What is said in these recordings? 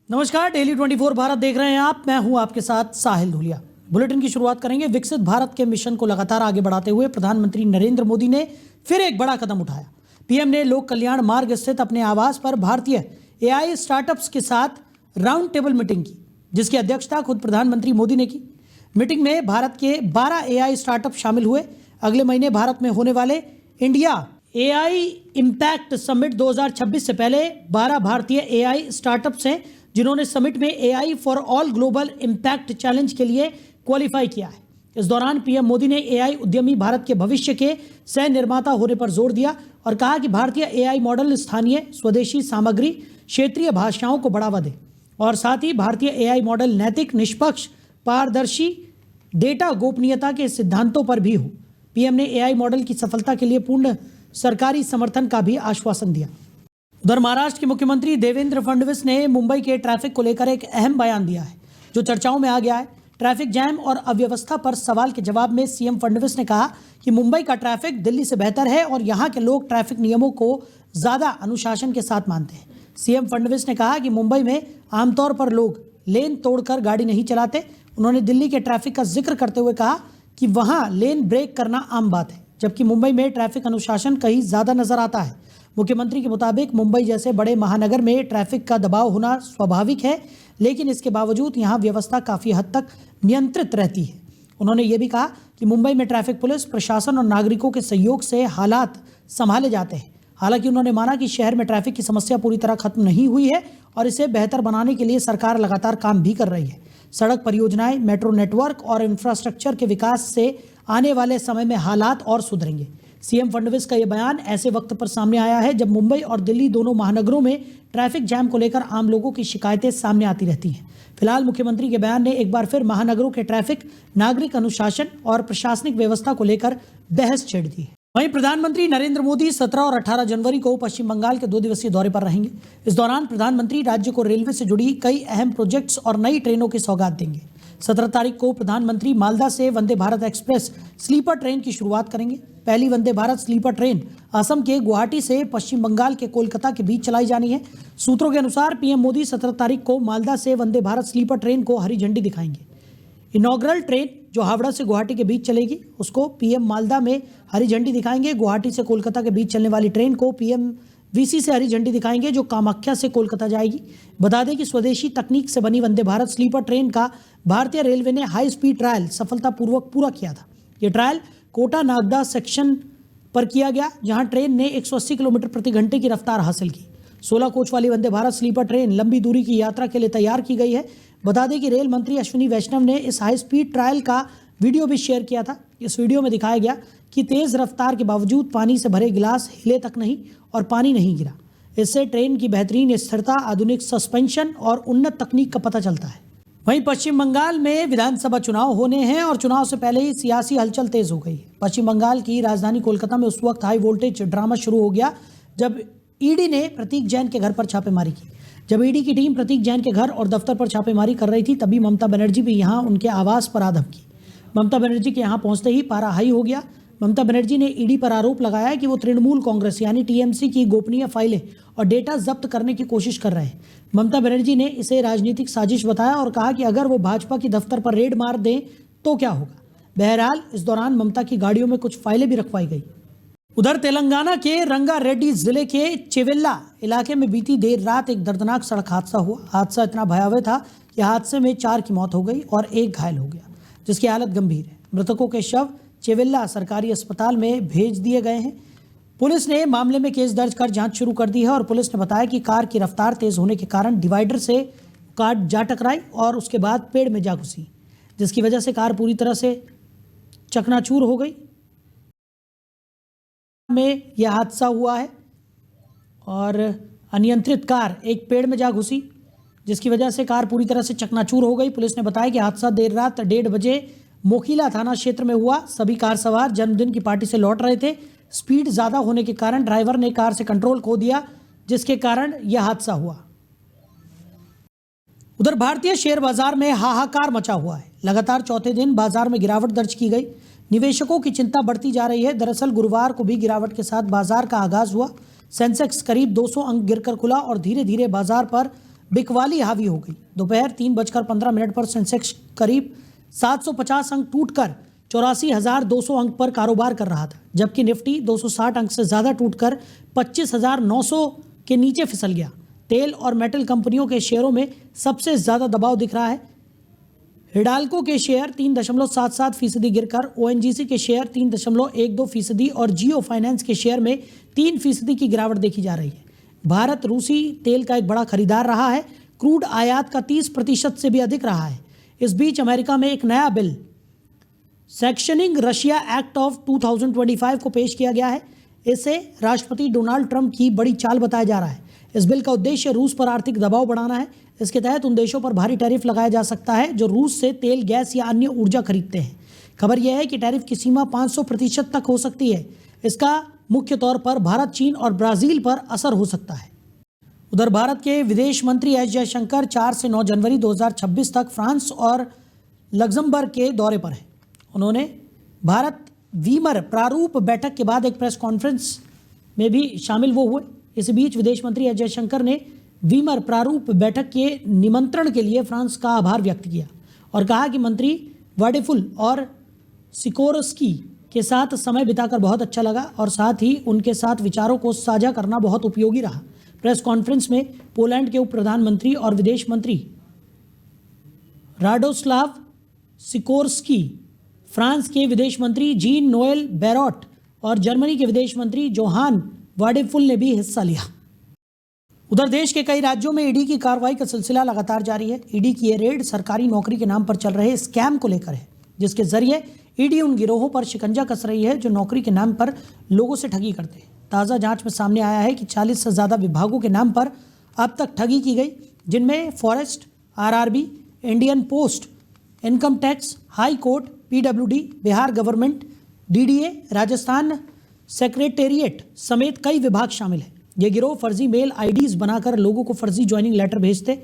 नमस्कार, डेली 24 भारत देख रहे हैं आप। मैं हूं आपके साथ साहिल धुलिया। बुलेटिन की शुरुआत करेंगे। विकसित भारत के मिशन को लगातार आगे बढ़ाते हुए प्रधानमंत्री नरेंद्र मोदी ने फिर एक बड़ा कदम उठाया। पीएम ने लोक कल्याण मार्ग स्थित अपने आवास पर भारतीय एआई स्टार्टअप्स के साथ राउंड टेबल मीटिंग की, जिसकी अध्यक्षता खुद प्रधानमंत्री मोदी ने की। मीटिंग में भारत के 12 एआई स्टार्टअप शामिल हुए। अगले महीने भारत में होने वाले इंडिया एआई इम्पैक्ट समिट 2026 से पहले 12 भारतीय एआई स्टार्टअप्स हैं जिन्होंने समिट में AI for all global impact challenge के लिए क्वालिफाई किया है। इस दौरान पीएम मोदी ने एआई उद्यमी भारत के भविष्य के सह निर्माता होने पर जोर दिया और कहा कि भारतीय एआई मॉडल स्थानीय स्वदेशी सामग्री, क्षेत्रीय भाषाओं को बढ़ावा दे और साथ ही भारतीय एआई मॉडल नैतिक, निष्पक्ष, पारदर्शी, डेटा गोपनीयता के सिद्धांतों पर भी हो। पीएम ने एआई मॉडल की सफलता के लिए पूर्ण सरकारी समर्थन का भी आश्वासन दिया। उधर महाराष्ट्र के मुख्यमंत्री देवेंद्र फडणवीस ने मुंबई के ट्रैफिक को लेकर एक अहम बयान दिया है जो चर्चाओं में आ गया है। ट्रैफिक जैम और अव्यवस्था पर सवाल के जवाब में सीएम फडणवीस ने कहा कि मुंबई का ट्रैफिक दिल्ली से बेहतर है और यहां के लोग ट्रैफिक नियमों को ज्यादा अनुशासन के साथ मानते हैं। सीएम फडणवीस ने कहा कि मुंबई में आमतौर पर लोग लेन तोड़कर गाड़ी नहीं चलाते। उन्होंने दिल्ली के ट्रैफिक का जिक्र करते हुए कहा कि वहां लेन ब्रेक करना आम बात है, जबकि मुंबई में ट्रैफिक अनुशासन कहीं ज्यादा नजर आता है। मुख्यमंत्री के मुताबिक मुंबई जैसे बड़े महानगर में ट्रैफिक का दबाव होना स्वाभाविक है, लेकिन इसके बावजूद यहां व्यवस्था काफ़ी हद तक नियंत्रित रहती है। उन्होंने ये भी कहा कि मुंबई में ट्रैफिक पुलिस प्रशासन और नागरिकों के सहयोग से हालात संभाले जाते हैं। हालांकि उन्होंने माना कि शहर में ट्रैफिक की समस्या पूरी तरह खत्म नहीं हुई है और इसे बेहतर बनाने के लिए सरकार लगातार काम भी कर रही है। सड़क परियोजनाएं, मेट्रो नेटवर्क और इंफ्रास्ट्रक्चर के विकास से आने वाले समय में हालात और सुधरेंगे। सीएम फडणवीस का यह बयान ऐसे वक्त पर सामने आया है जब मुंबई और दिल्ली दोनों महानगरों में ट्रैफिक जैम को लेकर आम लोगों की शिकायतें सामने आती रहती हैं। फिलहाल मुख्यमंत्री के बयान ने एक बार फिर महानगरों के ट्रैफिक, नागरिक अनुशासन और प्रशासनिक व्यवस्था को लेकर बहस छेड़ दी है। वहीं प्रधानमंत्री नरेंद्र मोदी 17 और 18 जनवरी को पश्चिम बंगाल के 2 दिवसीय दौरे पर रहेंगे। इस दौरान प्रधानमंत्री राज्य को रेलवे से जुड़ी कई अहम प्रोजेक्ट्स और नई ट्रेनों की सौगात देंगे। 17 तारीख को प्रधानमंत्री मालदा से Vande Bharat express sleeper train की शुरुआत करेंगे। पहली वंदे भारत स्लीपर ट्रेन असम के गुवाहाटी से पश्चिम बंगाल के कोलकाता के बीच चलाई जानी है। सूत्रों के अनुसार पीएम मोदी 17 तारीख को मालदा से वंदे भारत स्लीपर ट्रेन को हरी झंडी दिखाएंगे। इनॉग्रल ट्रेन जो हावड़ा से गुवाहाटी के बीच चलेगी उसको पीएम मालदा में हरी झंडी दिखाएंगे। गुवाहाटी से कोलकाता के बीच चलने वाली ट्रेन को पीएम वीसी से हरी झंडी दिखाएंगे जो कामाख्या से कोलकाता जाएगी। बता दें कि स्वदेशी तकनीक से बनी वंदे भारत स्लीपर ट्रेन का भारतीय रेलवे ने हाई स्पीड ट्रायल सफलतापूर्वक पूरा किया था। ये ट्रायल कोटा नागदा सेक्शन पर किया गया जहां ट्रेन ने 180 किलोमीटर प्रति घंटे की रफ्तार हासिल की। 16 कोच वाली वंदे भारत स्लीपर ट्रेन लंबी दूरी की यात्रा के लिए तैयार की गई है। बता दें कि रेल मंत्री अश्विनी वैष्णव ने इस हाई स्पीड ट्रायल का वीडियो भी शेयर किया था। इस वीडियो में दिखाया गया कि तेज रफ्तार के बावजूद पानी से भरे गिलास हिले तक नहीं और पानी नहीं गिरा। इससे ट्रेन की बेहतरीन स्थिरता, आधुनिक सस्पेंशन और उन्नत तकनीक का पता चलता है। वहीं पश्चिम बंगाल में विधानसभा चुनाव होने हैं और चुनाव से पहले ही सियासी हलचल तेज हो गई है। पश्चिम बंगाल की राजधानी कोलकाता में उस वक्त हाई वोल्टेज ड्रामा शुरू हो गया जब ईडी ने प्रतीक जैन के घर पर छापेमारी की। जब ईडी की टीम प्रतीक जैन के घर और दफ्तर पर छापेमारी कर रही थी तभी ममता बनर्जी भी यहां उनके आवास पर आ धमकी। ममता बनर्जी के यहां पहुंचते ही पारा हाई हो गया। ममता बनर्जी ने ईडी पर आरोप लगाया कि वो तृणमूल कांग्रेस यानी टीएमसी की गोपनीय फाइलें और डेटा जब्त करने की कोशिश कर रहे हैं। ममता बनर्जी ने इसे राजनीतिक साजिश बताया और कहा कि अगर वो भाजपा की दफ्तर पर रेड मार दें तो क्या होगा। बहरहाल इस दौरान ममता की गाड़ियों में कुछ फाइलें भी रखवाई गई। उधर तेलंगाना के रंगारेड्डी जिले के चेवेल्ला इलाके में बीती देर रात एक दर्दनाक सड़क हादसा हुआ। हादसा इतना भयावह था कि हादसे में 4 की मौत हो गई और 1 घायल हो गया, जिसकी हालत गंभीर है। मृतकों के शव चेवेल्ला सरकारी अस्पताल में भेज दिए गए हैं। पुलिस ने मामले में केस दर्ज कर जांच शुरू कर दी है और पुलिस ने बताया कि कार की रफ्तार तेज होने के कारण डिवाइडर से कार जा टकराई और उसके बाद पेड़ में जा घुसी, जिसकी वजह से कार पूरी तरह से चकनाचूर हो गई। में यह हादसा हुआ है और अनियंत्रित कार एक पेड़ में जा घुसी, जिसकी वजह से कार पूरी तरह से चकनाचूर हो गई। पुलिस ने बताया कि हादसा देर रात 1:30 बजे मोखीला थाना क्षेत्र में हुआ। सभी कार सवार जन्मदिन की पार्टी से लौट रहे थे। स्पीड ज़्यादा होने के कारण ड्राइवर ने कार से कंट्रोल खो दिया, जिसके कारण यह हादसा हुआ। उधर भारतीय शेयर बाजार में हाहाकार मचा हुआ है। लगातार चौथे दिन बाजार में गिरावट दर्ज की गई। निवेशकों की चिंता बढ़ती जा रही है। दरअसल गुरुवार को भी गिरावट के साथ बाजार का आगाज हुआ। सेंसेक्स करीब 200 अंक गिरकर खुला और धीरे धीरे बाजार पर बिकवाली हावी हो गई। दोपहर 3:15 पर सेंसेक्स करीब 750 अंक टूटकर 84,200 अंक पर कारोबार कर रहा था, जबकि निफ्टी 260 अंक से ज़्यादा टूटकर 25,900 के नीचे फिसल गया। तेल और मेटल कंपनियों के शेयरों में सबसे ज़्यादा दबाव दिख रहा है। हिडाल्को के शेयर 3.77% गिरकर ओएनजीसी के शेयर 3.12% और जियो फाइनेंस के शेयर में 3% की गिरावट देखी जा रही है। भारत रूसी तेल का एक बड़ा खरीदार रहा है। क्रूड आयात का 30% से भी अधिक रहा है। इस बीच अमेरिका में एक नया bill sanctioning Russia act of 2025 को पेश किया गया है। इसे राष्ट्रपति डोनाल्ड ट्रंप की बड़ी चाल बताया जा रहा है। इस बिल का उद्देश्य रूस पर आर्थिक दबाव बढ़ाना है। इसके तहत उन देशों पर भारी टैरिफ लगाया जा सकता है जो रूस से तेल, गैस या अन्य ऊर्जा खरीदते हैं। खबर यह है कि टैरिफ की सीमा 500% तक हो सकती है। इसका मुख्य तौर पर भारत, चीन और ब्राजील पर असर हो सकता है। उधर भारत के विदेश मंत्री एस जयशंकर 4 से 9 जनवरी 2026 तक फ्रांस और लग्जमबर्ग के दौरे पर हैं। उन्होंने भारत वीमर प्रारूप बैठक के बाद एक प्रेस कॉन्फ्रेंस में भी शामिल हुए। इस बीच विदेश मंत्री एस जयशंकर ने वीमर प्रारूप बैठक के निमंत्रण के लिए फ्रांस का आभार व्यक्त किया और कहा कि मंत्री वाडेफुल और सिकोर्स्की के साथ समय बिताकर बहुत अच्छा लगा और साथ ही उनके साथ विचारों को साझा करना बहुत उपयोगी रहा। प्रेस कॉन्फ्रेंस में पोलैंड के उप प्रधानमंत्री और विदेश मंत्री राडोस्लाव सिकोर्स्की, फ्रांस के विदेश मंत्री जीन नोएल बैरॉट और जर्मनी के विदेश मंत्री जोहान वाडेफुल ने भी हिस्सा लिया। उधर देश के कई राज्यों में ईडी की कार्रवाई का सिलसिला लगातार जारी है। ईडी की ये रेड सरकारी नौकरी के नाम पर चल रहे स्कैम को लेकर है, जिसके जरिए ईडी उन गिरोहों पर शिकंजा कस रही है जो नौकरी के नाम पर लोगों से ठगी करते हैं। ताज़ा जांच में सामने आया है कि 40 से ज़्यादा विभागों के नाम पर अब तक ठगी की गई, जिनमें forest, RRB, Indian post, income tax, high court, PWD, Bihar government, DDA, Rajasthan secretariat समेत कई विभाग शामिल हैं। ये गिरोह फर्जी मेल आईडीज बनाकर लोगों को फर्जी ज्वाइनिंग लेटर भेजते।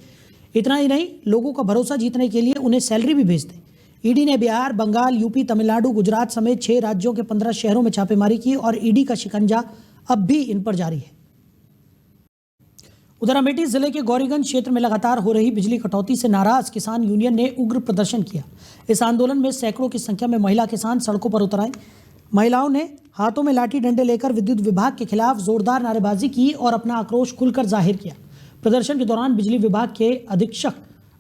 इतना ही नहीं, लोगों का भरोसा जीतने के लिए उन्हें सैलरी भी भेजते। ईडी ने बिहार, बंगाल, यूपी, तमिलनाडु, गुजरात समेत 6 राज्यों के 15 शहरों में छापेमारी की और ईडी का शिकंजा अब भी इन पर जारी है। उधर अमेठी जिले के गौरीगंज क्षेत्र में लगातार हो रही बिजली कटौती से नाराज किसान यूनियन ने उग्र प्रदर्शन किया। इस आंदोलन में सैकड़ों की संख्या में महिला किसान सड़कों पर उतर आए। महिलाओं ने हाथों में लाठी डंडे लेकर विद्युत विभाग के खिलाफ जोरदार नारेबाजी की और अपना आक्रोश खुलकर जाहिर किया। प्रदर्शन के दौरान बिजली विभाग के अधीक्षक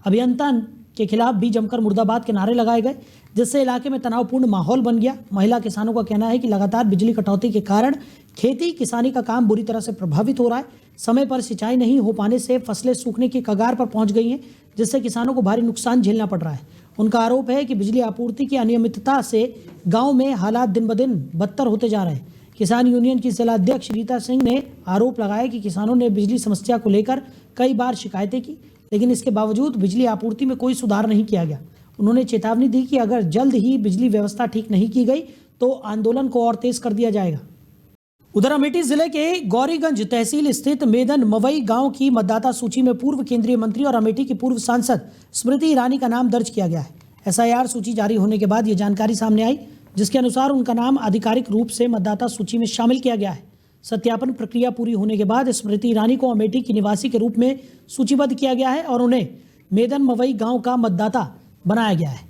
अभियंता के खिलाफ भी जमकर मुर्दाबाद के नारे लगाए गए, जिससे इलाके में तनावपूर्ण माहौल बन गया। महिला किसानों का कहना है कि लगातार बिजली कटौती के कारण खेती किसानी का काम बुरी तरह से प्रभावित हो रहा है। समय पर सिंचाई नहीं हो पाने से फसलें सूखने की कगार पर पहुंच गई हैं, जिससे किसानों को भारी नुकसान झेलना पड़ रहा है। उनका आरोप है कि बिजली आपूर्ति की अनियमितता से गांव में हालात दिन ब दिन बदतर होते जा रहे हैं। किसान यूनियन की जिला अध्यक्ष रीता सिंह ने आरोप लगाया कि किसानों ने बिजली समस्या को लेकर कई बार शिकायतें की, लेकिन इसके बावजूद बिजली आपूर्ति में कोई सुधार नहीं किया गया। उन्होंने चेतावनी दी कि अगर जल्द ही बिजली व्यवस्था ठीक नहीं की गई तो आंदोलन को और तेज कर दिया जाएगा। उधर अमेठी जिले के गौरीगंज तहसील स्थित मेदन मवई गांव की मतदाता सूची में पूर्व केंद्रीय मंत्री और अमेठी की पूर्व सांसद स्मृति ईरानी का नाम दर्ज किया गया है। एसआईआर सूची जारी होने के बाद ये जानकारी सामने आई, जिसके अनुसार उनका नाम आधिकारिक रूप से मतदाता सूची में शामिल किया गया है। सत्यापन प्रक्रिया पूरी होने के बाद स्मृति ईरानी को अमेठी की निवासी के रूप में सूचीबद्ध किया गया है और उन्हें मेदन मवई गांव का मतदाता बनाया गया है।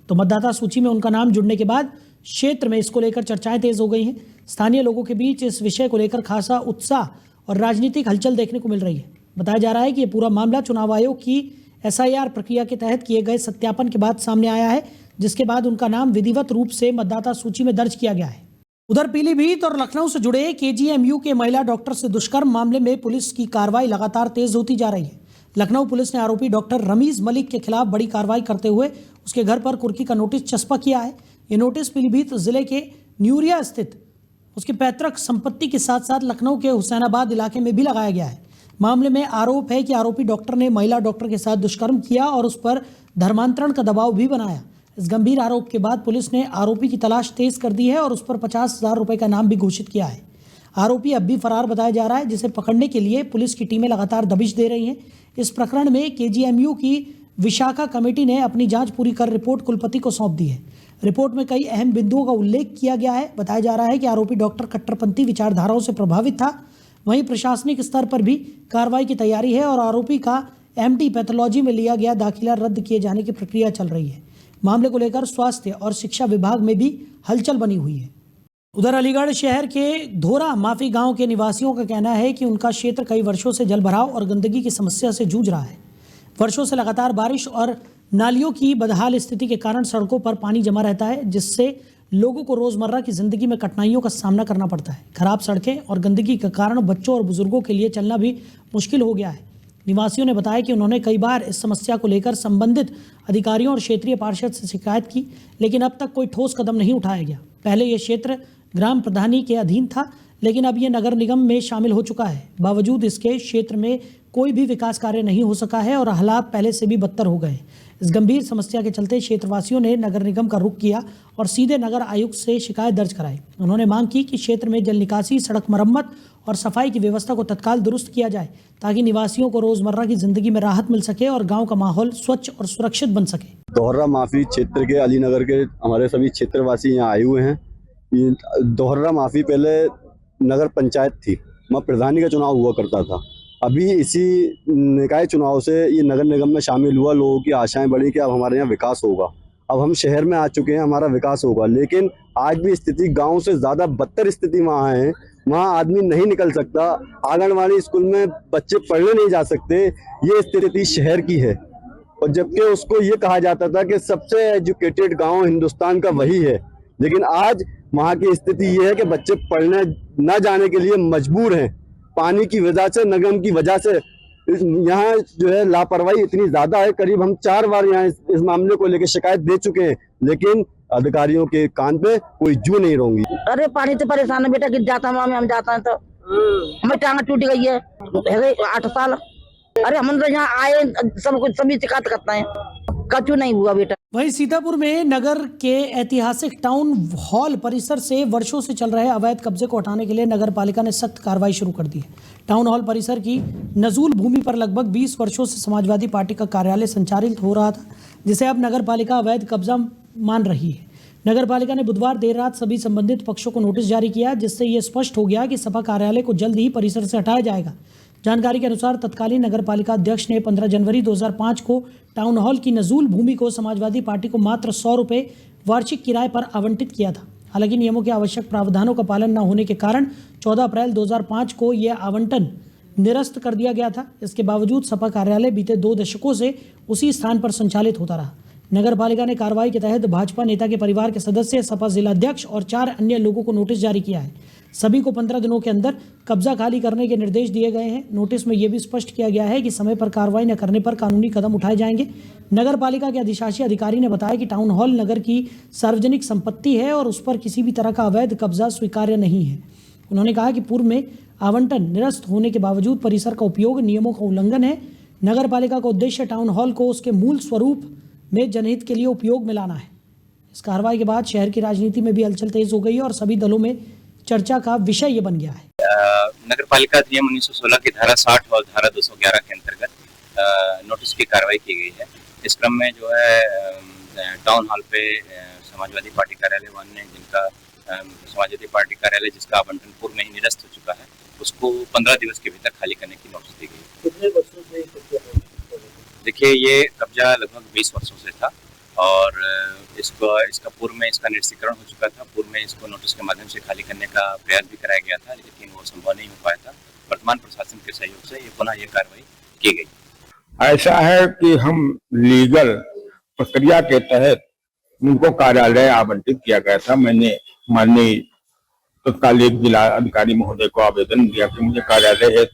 तो मतदाता सूची में उनका नाम जुड़ने के बाद क्षेत्र में इसको लेकर चर्चाएं तेज हो गई हैं। स्थानीय लोगों के बीच इस विषय को लेकर खासा उत्साह और राजनीतिक हलचल देखने को मिल रही है। बताया जा रहा है कि ये पूरा मामला चुनाव आयोग की एसआईआर प्रक्रिया के तहत किए गए सत्यापन के बाद सामने आया है, जिसके बाद उनका नाम विधिवत रूप से मतदाता सूची में दर्ज किया गया है। उधर पीलीभीत और लखनऊ से जुड़े केजीएमयू के महिला डॉक्टर से दुष्कर्म मामले में पुलिस की कार्रवाई लगातार तेज होती जा रही है। लखनऊ पुलिस ने आरोपी डॉक्टर रमीज मलिक के खिलाफ बड़ी कार्रवाई करते हुए उसके घर पर कुर्की का नोटिस चस्पा किया है। ये नोटिस पीलीभीत जिले के न्यूरिया स्थित उसके पैतृक संपत्ति के साथ साथ लखनऊ के हुसैनाबाद इलाके में भी लगाया गया है। मामले में आरोप है कि आरोपी डॉक्टर ने महिला डॉक्टर के साथ दुष्कर्म किया और उस पर धर्मांतरण का दबाव भी बनाया। इस गंभीर आरोप के बाद पुलिस ने आरोपी की तलाश तेज कर दी है और उस पर 50,000 रुपये का इनाम भी घोषित किया है। आरोपी अब भी फरार बताया जा रहा है, जिसे पकड़ने के लिए पुलिस की टीमें लगातार दबिश दे रही हैं। इस प्रकरण में केजीएमयू की विशाखा कमेटी ने अपनी जांच पूरी कर रिपोर्ट कुलपति को सौंप दी है। रिपोर्ट में कई अहम बिंदुओं का उल्लेख किया गया है। बताया जा रहा है कि आरोपी डॉक्टर कट्टरपंथी विचारधाराओं से प्रभावित था। वहीं प्रशासनिक स्तर पर भी कार्रवाई की तैयारी है और आरोपी का एमटी पैथोलॉजी में लिया गया दाखिला रद्द किए जाने की प्रक्रिया चल रही है। मामले को लेकर स्वास्थ्य और शिक्षा विभाग में भी हलचल बनी हुई है। उधर अलीगढ़ शहर के धोरा माफी गांव के निवासियों का कहना है कि उनका क्षेत्र कई वर्षों से जलभराव और गंदगी की समस्या से जूझ रहा है। वर्षों से लगातार बारिश और नालियों की बदहाल स्थिति के कारण सड़कों पर पानी जमा रहता है, जिससे लोगों को रोजमर्रा की जिंदगी में कठिनाइयों का सामना करना पड़ता है। खराब सड़कें और गंदगी के कारण बच्चों और बुजुर्गों के लिए चलना भी मुश्किल हो गया है। निवासियों ने बताया कि उन्होंने कई बार इस समस्या को लेकर संबंधित अधिकारियों और क्षेत्रीय पार्षद से शिकायत की, लेकिन अब तक कोई ठोस कदम नहीं उठाया गया। पहले यह क्षेत्र ग्राम प्रधानी के अधीन था, लेकिन अब यह नगर निगम में शामिल हो चुका है। बावजूद इसके क्षेत्र में कोई भी विकास कार्य नहीं हो सका है और हालात पहले से भी बदतर हो गए। इस गंभीर समस्या के चलते क्षेत्रवासियों ने नगर निगम का रुख किया और सीधे नगर आयुक्त से शिकायत दर्ज कराई। उन्होंने मांग की कि क्षेत्र में जल निकासी, सड़क मरम्मत और सफाई की व्यवस्था को तत्काल दुरुस्त किया जाए, ताकि निवासियों को रोजमर्रा की जिंदगी में राहत मिल सके और गांव का माहौल स्वच्छ और सुरक्षित बन सके। दोहरा माफी क्षेत्र के अलीनगर के हमारे सभी क्षेत्रवासी यहाँ आए हुए हैं। दोहरा माफी पहले नगर पंचायत थी, वहाँ प्रधानी का चुनाव हुआ करता था। अभी इसी निकाय चुनाव से ये नगर निगम में शामिल हुआ, लोगों की आशाएं बढ़ी कि अब हमारे यहाँ विकास होगा। अब हम शहर में आ चुके हैं, हमारा विकास होगा, लेकिन आज भी स्थिति गांव से ज़्यादा बदतर स्थिति वहाँ है। वहाँ आदमी नहीं निकल सकता, आंगनवाड़ी स्कूल में बच्चे पढ़ने नहीं जा सकते। ये स्थिति शहर की है, और जबकि उसको ये कहा जाता था कि सबसे एजुकेटेड गाँव हिंदुस्तान का वही है, लेकिन आज वहाँ की स्थिति ये है कि बच्चे पढ़ने न जाने के लिए मजबूर हैं। पानी की वजह से, निगम की वजह से यहाँ जो है लापरवाही इतनी ज्यादा है। करीब हम 4 बार यहाँ इस मामले को लेकर शिकायत दे चुके हैं, लेकिन अधिकारियों के कान पे कोई जू नहीं रोंगी। अरे पानी से परेशान है बेटा, गिर जाता है, हम जाता है तो हमें टांग टूट गई है 8 साल। अरे हम तो यहाँ आए सब कुछ सभी शिकायत करते हैं, कचू नहीं हुआ बेटा। वहीं सीतापुर में नगर के ऐतिहासिक टाउन हॉल परिसर से वर्षों से चल रहे अवैध कब्जे को हटाने के लिए नगर पालिका ने सख्त कार्रवाई शुरू कर दी है। टाउन हॉल परिसर की नजूल भूमि पर लगभग 20 वर्षों से समाजवादी पार्टी का कार्यालय संचालित हो रहा था, जिसे अब नगर पालिका अवैध कब्जा मान रही है। नगर पालिका ने बुधवार देर रात सभी संबंधित पक्षों को नोटिस जारी किया, जिससे यह स्पष्ट हो गया कि सपा कार्यालय को जल्द ही परिसर से हटाया जाएगा। जानकारी के अनुसार तत्कालीन नगर पालिका अध्यक्ष ने 15 जनवरी 2005 को टाउन हॉल की नजूल भूमि को समाजवादी पार्टी को मात्र 100 रुपये वार्षिक किराए पर आवंटित किया था। हालांकि नियमों के आवश्यक प्रावधानों का पालन न होने के कारण 14 अप्रैल 2005 को यह आवंटन निरस्त कर दिया गया था। इसके बावजूद सपा कार्यालय बीते 2 दशकों से उसी स्थान पर संचालित होता रहा। नगर पालिका ने कार्रवाई के तहत भाजपा नेता के परिवार के सदस्य, सपा जिलाध्यक्ष और 4 अन्य लोगों को नोटिस जारी किया है। सभी को 15 दिनों के अंदर कब्जा खाली करने के निर्देश दिए गए हैं। नोटिस में यह भी स्पष्ट किया गया है कि समय पर कार्रवाई न करने पर कानूनी कदम उठाए जाएंगे। नगर पालिका के अधिशासी अधिकारी ने बताया कि टाउन हॉल नगर की सार्वजनिक संपत्ति है और उस पर किसी भी तरह का अवैध कब्जा स्वीकार्य नहीं है। उन्होंने कहा कि पूर्व में आवंटन निरस्त होने के बावजूद परिसर का उपयोग नियमों का उल्लंघन है। नगर पालिका का उद्देश्य टाउन हॉल को उसके मूल स्वरूप में जनहित के लिए उपयोग में लाना है। इस कार्रवाई के बाद शहर की राजनीति में भी हलचल तेज हो गई है और सभी दलों में चर्चा का विषय ये बन गया है। नगर पालिका अधिनियम 1916 की धारा 60 और धारा 211 के अंतर्गत नोटिस की कार्रवाई की गई है। इस क्रम में जो है टाउन हॉल पे समाजवादी पार्टी कार्यालय वाले जिनका समाजवादी पार्टी कार्यालय जिसका आवंटन पूर्व में ही निरस्त हो चुका है, उसको 15 दिवस के भीतर खाली करने की नोटिस दी गई। कितने वर्षों से? देखिए, ये कब्जा लगभग 20 वर्षों से था और इसका पूर्व में इसका निरस्तीकरण हो चुका था। पूर्व में इसको नोटिस के माध्यम से खाली करने का प्रयास भी कराया गया था, लेकिन वो संभव नहीं हो पाया था। वर्तमान प्रशासन के सहयोग से ये पुनः ये कार्रवाई की गई। ऐसा है कि हम लीगल प्रक्रिया के तहत उनको कार्यालय आवंटित किया गया था। मैंने माननीय तत्कालीन जिला अधिकारी महोदय को आवेदन दिया कि मुझे कार्यालय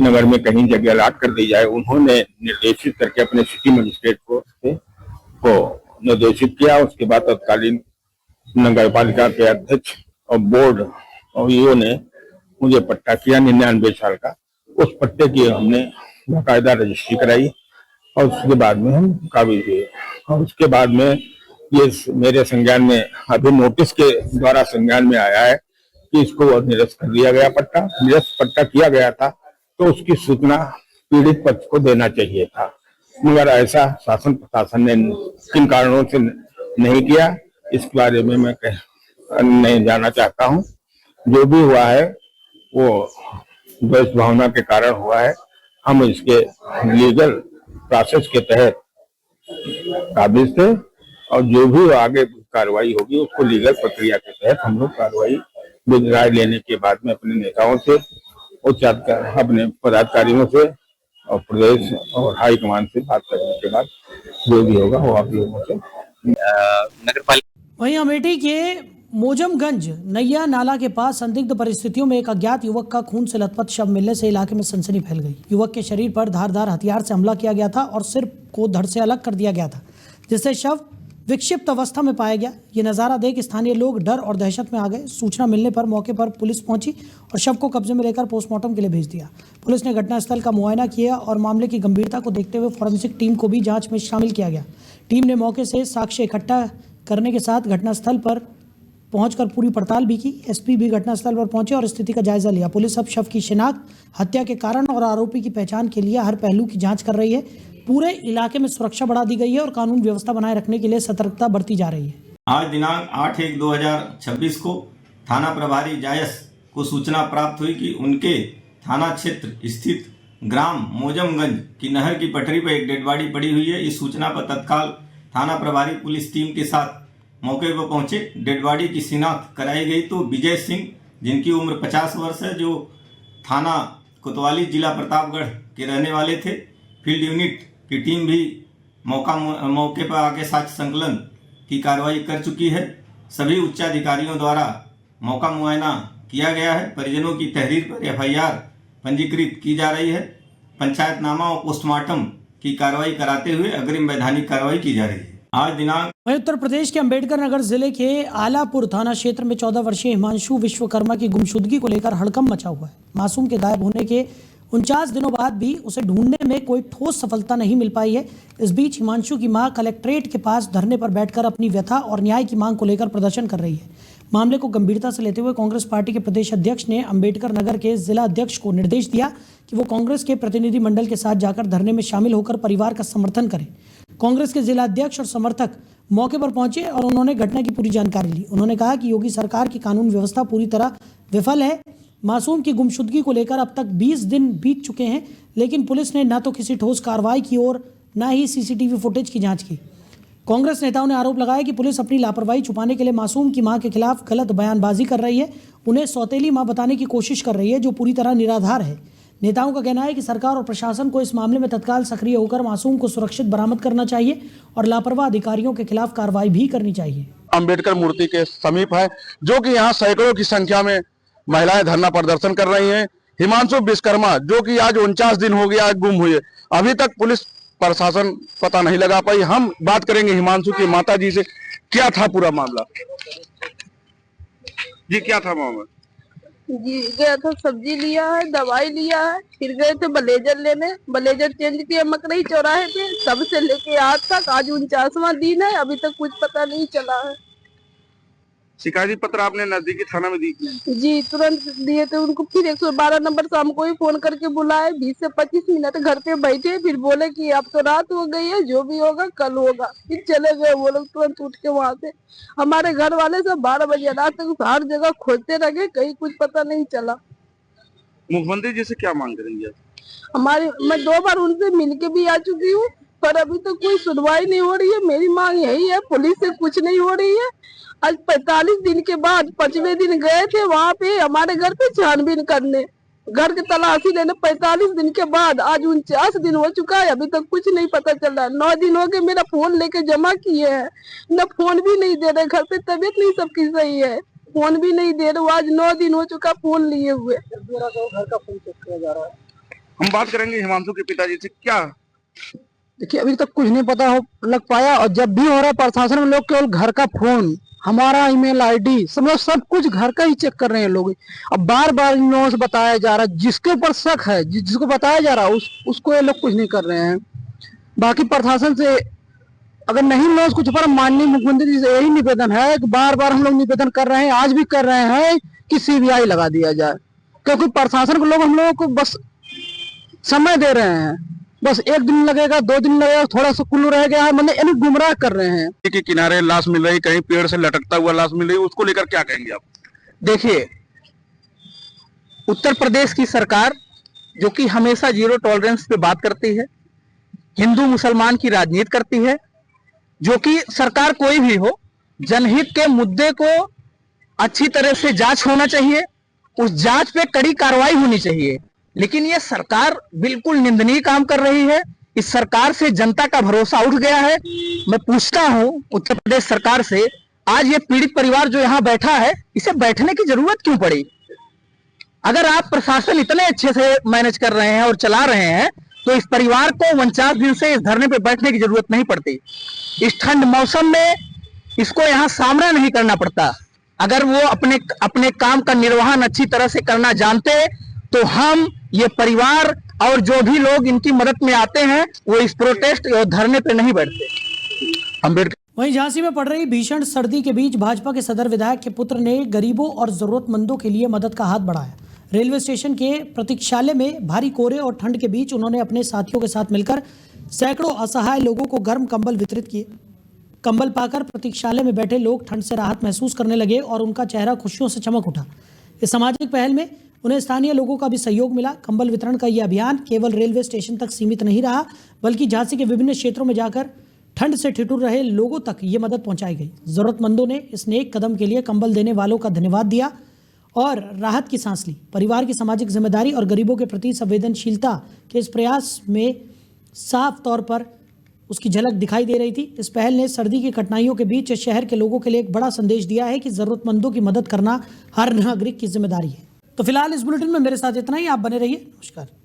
नगर में कहीं जगह अलॉट कर दी जाए। उन्होंने निर्देशित करके अपने सिटी मजिस्ट्रेट को निर्देशित किया। उसके बाद तत्कालीन नगर पालिका के अध्यक्ष और बोर्ड और ईओ ने मुझे पट्टा किया 99 साल का। उस पट्टे की हमने बाकायदा रजिस्ट्री कराई और उसके बाद में हम काबिज हुए। और उसके बाद में ये मेरे संज्ञान में अभी नोटिस के द्वारा संज्ञान में आया है कि इसको निरस्त कर दिया गया। पट्टा निरस्त पट्टा किया गया था तो उसकी सूचना पीड़ित पक्ष को देना चाहिए था, मगर ऐसा शासन प्रशासन ने किन कारणों से नहीं किया, इस बारे में मैं नहीं जानना चाहता हूं। जो भी हुआ है वो द्वेष भावना के कारण हुआ है। हम इसके लीगल प्रोसेस के तहत काबिज थे और जो भी आगे कार्रवाई होगी उसको लीगल प्रक्रिया के तहत हम लोग कार्रवाई राय लेने के बाद में अपने नेताओं से, अपने पदाधिकारियों से और प्रदेश और हाई कमान से बात करने के बाद जो भी होगा वो आप लोगों से। नगर पालिका वहीं अमेठी के मोजमगंज नैया नाला के पास संदिग्ध परिस्थितियों में एक अज्ञात युवक का खून से लथपथ शव मिलने से इलाके में सनसनी फैल गई। युवक के शरीर पर धारदार हथियार से हमला किया गया था और सिर को धड़ से अलग कर दिया गया था, जिससे शव विक्षिप्त अवस्था में पाया गया। ये नज़ारा देख स्थानीय लोग डर और दहशत में आ गए। सूचना मिलने पर मौके पर पुलिस पहुंची और शव को कब्जे में लेकर पोस्टमार्टम के लिए भेज दिया। पुलिस ने घटनास्थल का मुआयना किया और मामले की गंभीरता को देखते हुए फॉरेंसिक टीम को भी जांच में शामिल किया गया। टीम ने मौके से साक्ष्य इकट्ठा करने के साथ घटनास्थल पर पहुंचकर पूरी पड़ताल भी की। एसपी भी घटनास्थल पर पहुंचे और स्थिति का जायजा लिया। पुलिस अब शव की शिनाख्त, हत्या के कारण और आरोपी की पहचान के लिए हर पहलू की जांच कर रही है। पूरे इलाके में सुरक्षा बढ़ा दी गई है और कानून व्यवस्था बनाए रखने के लिए सतर्कता बरती जा रही है। आज दिनांक 8/1/2026 को थाना प्रभारी जायस को सूचना प्राप्त हुई कि उनके थाना क्षेत्र स्थित ग्राम मोजमगंज की नहर की पटरी पर एक डेड बॉडी पड़ी हुई है। इस सूचना पर तत्काल थाना प्रभारी पुलिस टीम के साथ मौके पर पहुंचे। डेड बॉडी की शिनाख्त कराई गई तो विजय सिंह, जिनकी उम्र 50 वर्ष है, जो थाना कोतवाली जिला प्रतापगढ़ के रहने वाले थे। फील्ड यूनिट की टीम भी मौके पर आके साक्ष्य संकलन की कार्रवाई कर चुकी है। सभी उच्चाधिकारियों द्वारा मौका मुआयना किया गया है। परिजनों की तहरीर पर एफआईआर पंजीकृत की जा रही है। पंचायतनामा और पोस्टमार्टम की कार्रवाई कराते हुए अग्रिम वैधानिक कार्रवाई की जा रही है। आज दिनांक वहीं उत्तर प्रदेश के अंबेडकर नगर जिले के आलापुर थाना क्षेत्र में 14 वर्षीय हिमांशु विश्वकर्मा की गुमशुदगी को लेकर हड़कंप मचा हुआ है। मासूम के गायब होने के 49 दिनों बाद भी उसे ढूंढने में कोई ठोस सफलता नहीं मिल पाई है। इस बीच हिमांशु की मां कलेक्ट्रेट के पास धरने पर बैठकर अपनी व्यथा और न्याय की मांग को लेकर प्रदर्शन कर रही है। मामले को गंभीरता से लेते हुए कांग्रेस पार्टी के प्रदेश अध्यक्ष ने अंबेडकर नगर के जिला अध्यक्ष को निर्देश दिया कि वो कांग्रेस के प्रतिनिधि मंडल के साथ जाकर धरने में शामिल होकर परिवार का समर्थन करें। कांग्रेस के जिला अध्यक्ष और समर्थक मौके पर पहुंचे और उन्होंने घटना की पूरी जानकारी ली। उन्होंने कहा कि योगी सरकार की कानून व्यवस्था पूरी तरह विफल है। मासूम की गुमशुदगी को लेकर अब तक 20 दिन बीत चुके हैं, लेकिन पुलिस ने न तो किसी ठोस कार्रवाई की और न ही सीसीटीवी फुटेज की जांच की। कांग्रेस नेताओं ने आरोप लगाया कि पुलिस अपनी लापरवाही छुपाने के लिए मासूम की मां के खिलाफ गलत बयानबाजी कर रही है, उन्हें सौतेली मां बताने की कोशिश कर रही है, जो पूरी तरह निराधार है। नेताओं का कहना है कि सरकार और प्रशासन को इस मामले में तत्काल सक्रिय होकर मासूम को सुरक्षित बरामद करना चाहिए और लापरवाह अधिकारियों के खिलाफ कार्रवाई भी करनी चाहिए। अंबेडकर मूर्ति के समीप है, जो कि यहाँ सैकड़ों की संख्या में महिलाएं धरना प्रदर्शन कर रही हैं। हिमांशु विश्वकर्मा, जो कि आज 49 दिन हो गया गुम हुए, अभी तक पुलिस प्रशासन पता नहीं लगा पाई। हम बात करेंगे हिमांशु की माता जी से, क्या था पूरा मामला जी, क्या था मामला जी? गया था, सब्जी लिया है, दवाई लिया है, फिर गए थे ब्लेजर लेने, ब्लेजर चेंज किया मकरई चौराहे पे। तब से लेके आज तक, आज 49वां दिन है, अभी तक कुछ पता नहीं चला है। शिकायती पत्र आपने नजदीकी थाना में दी? जी, तुरंत दिए थे उनको। फिर 112 नंबर शाम को ही फोन करके बुलाए। 20 से 25 मिनट घर पे बैठे, फिर बोले कि अब तो रात हो गई है, जो भी होगा कल होगा। फिर चले गए वो लोग तुरंत उठ के वहाँ से। हमारे घर वाले सब 12 बजे रात तक हर जगह खोजते रहे, कहीं कुछ पता नहीं चला। मुख्यमंत्री जी से क्या मांग करेंगे? मैं 2 बार उनसे मिल के भी आ चुकी हूँ, पर अभी तो कोई सुनवाई नहीं हो रही है। मेरी मांग यही है, पुलिस से कुछ नहीं हो रही है। आज 45 दिन के बाद 5वें दिन गए थे वहाँ पे हमारे घर पे छानबीन करने, घर की तलाशी लेने। 45 दिन के बाद आज 49 दिन हो चुका है, अभी तक कुछ नहीं पता चल रहा है। 9 दिन हो गए मेरा फोन लेके जमा किए हैं, न फोन भी नहीं दे रहे। घर पे तबीयत नहीं सबकी सही है, फोन भी नहीं दे रहे। आज 9 दिन हो चुका फोन लिए हुए। घर का फोन चेक किया जा रहा है। हम बात करेंगे हिमांशु के पिताजी से। क्या देखिए, अभी तक कुछ नहीं पता हो लग पाया, और जब भी हो रहा है प्रशासन में लोग केवल घर का फोन, हमारा ईमेल आईडी, सब कुछ घर का ही चेक कर रहे हैं लोग। अब बार बार इन लोगों से बताया जा रहा है, जिसके ऊपर शक है, जिसको बताया जा रहा है उसको ये लोग कुछ नहीं कर रहे हैं। बाकी प्रशासन से अगर नहीं लोग कुछ पर, माननीय मुख्यमंत्री जी से यही निवेदन है कि बार बार हम लोग निवेदन कर रहे हैं, आज भी कर रहे हैं कि सीबीआई लगा दिया जाए, क्योंकि प्रशासन को लोग हम लोगों को बस समय दे रहे हैं। बस 1 दिन लगेगा, 2 दिन लगेगा, थोड़ा सा कुल्लू रह गया है, मतलब यानी गुमराह कर रहे हैं। के किनारे लाश मिल रही, कहीं पेड़ से लटकता हुआ लाश मिल रही, उसको लेकर क्या कहेंगे आप? देखिए, उत्तर प्रदेश की सरकार जो कि हमेशा जीरो टॉलरेंस पे बात करती है, हिंदू मुसलमान की राजनीति करती है, जो कि सरकार कोई भी हो, जनहित के मुद्दे को अच्छी तरह से जांच होना चाहिए, उस जांच पे कड़ी कार्रवाई होनी चाहिए। लेकिन ये सरकार बिल्कुल निंदनीय काम कर रही है। इस सरकार से जनता का भरोसा उठ गया है। मैं पूछता हूं उत्तर प्रदेश सरकार से, आज ये पीड़ित परिवार जो यहाँ बैठा है, इसे बैठने की जरूरत क्यों पड़ी? अगर आप प्रशासन इतने अच्छे से मैनेज कर रहे हैं और चला रहे हैं, तो इस परिवार को 49 दिन से इस धरने पे बैठने की जरूरत नहीं पड़ती। इस ठंड मौसम में इसको यहाँ सामना नहीं करना पड़ता। अगर वो अपने काम का निर्वहन अच्छी तरह से करना जानते, तो हम ये परिवार और जो भी लोग इनकी मदद में आते हैं, वो इस प्रोटेस्ट और धरने पे नहीं बैठते। अम्बेडकर। वहीं झांसी में पड़ रही भीषण सर्दी के बीच भाजपा के सदर विधायक के पुत्र ने गरीबों और जरूरतमंदों के लिए मदद का हाथ बढ़ाया। रेलवे स्टेशन के प्रतीक्षालय में भारी कोहरे और ठंड के बीच उन्होंने अपने साथियों के साथ मिलकर सैकड़ों असहाय लोगों को गर्म कंबल वितरित किए। कंबल पाकर प्रतीक्षालय में बैठे लोग ठंड से राहत महसूस करने लगे और उनका चेहरा खुशियों से चमक उठा। इस सामाजिक पहल में उन्हें स्थानीय लोगों का भी सहयोग मिला। कंबल वितरण का यह अभियान केवल रेलवे स्टेशन तक सीमित नहीं रहा, बल्कि झांसी के विभिन्न क्षेत्रों में जाकर ठंड से ठिठुर रहे लोगों तक ये मदद पहुंचाई गई। जरूरतमंदों ने इस नेक कदम के लिए कंबल देने वालों का धन्यवाद दिया और राहत की सांस ली। परिवार की सामाजिक जिम्मेदारी और गरीबों के प्रति संवेदनशीलता के इस प्रयास में साफ तौर पर उसकी झलक दिखाई दे रही थी। इस पहल ने सर्दी की कठिनाइयों के बीच शहर के लोगों के लिए एक बड़ा संदेश दिया है कि जरूरतमंदों की मदद करना हर नागरिक की जिम्मेदारी है। तो फिलहाल इस बुलेटिन में मेरे साथ इतना ही। आप बने रहिए। नमस्कार।